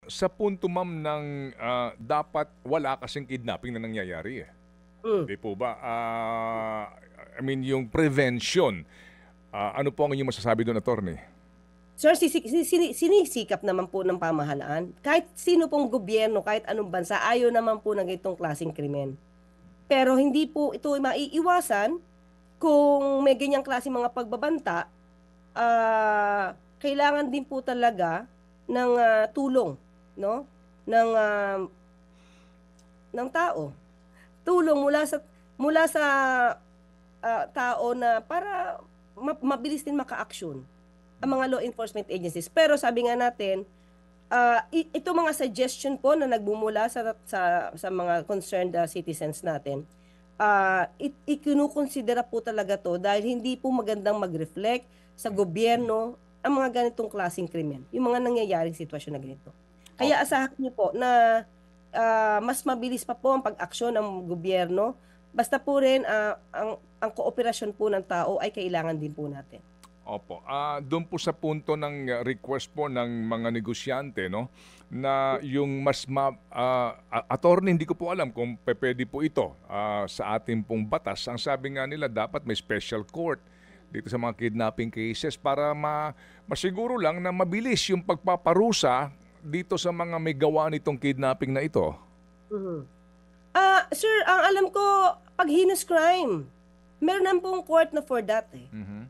sa punto ma'am ng dapat wala kasing kidnapping na nangyayari eh. Hmm. Di po ba? I mean, yung prevention. Ano po ang inyong masasabi doon, attorney? Sir, sinisikap naman po ng pamahalaan. Kahit sino pong gobyerno, kahit anong bansa, ayaw naman po ng itong klaseng krimen. Pero hindi po ito maiiwasan kung may ganyang klaseng mga pagbabanta, kailangan din po talaga ng tulong, no? Ng ng tao. Tulong mula sa tao na para mabilis din maka-aksyon ang mga law enforcement agencies. Pero sabi nga natin, ito mga suggestion po na nagbumula sa mga concerned citizens natin, ikinukonsidera po talaga to dahil hindi po magandang mag-reflect sa gobyerno ang mga ganitong klaseng krimen, yung mga nangyayaring sitwasyon na ganito. Kaya Opo. asahan niyo po na mas mabilis pa po ang pag-aksyon ng gobyerno, basta po rin ang kooperasyon po ng tao ay kailangan din po natin. Opo. Doon po sa punto ng request po ng mga negosyante, no, na yung attorney, hindi ko po alam kung pwede po ito sa ating pong batas. Ang sabi nga nila, dapat may special court dito sa mga kidnapping cases para masiguro lang na mabilis yung pagpaparusa dito sa mga may gawa nitong kidnapping na ito. Mhm. Sir, ang alam ko, pag heinous crime, meron na pong court na for that eh. Mhm.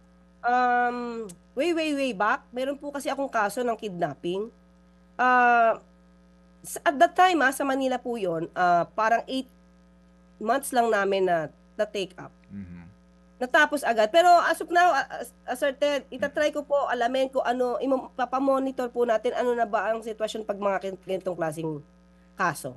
Way back, meron po kasi akong kaso ng kidnapping. Ah, at that time, sa Manila po yun, parang 8 months lang namin na take up. Mhm. Natapos agad. Pero as of now, Sir Ted, itatry ko po alamin kung ano, papamonitor po natin ano na ba ang sitwasyon pag mga ganitong klaseng kaso.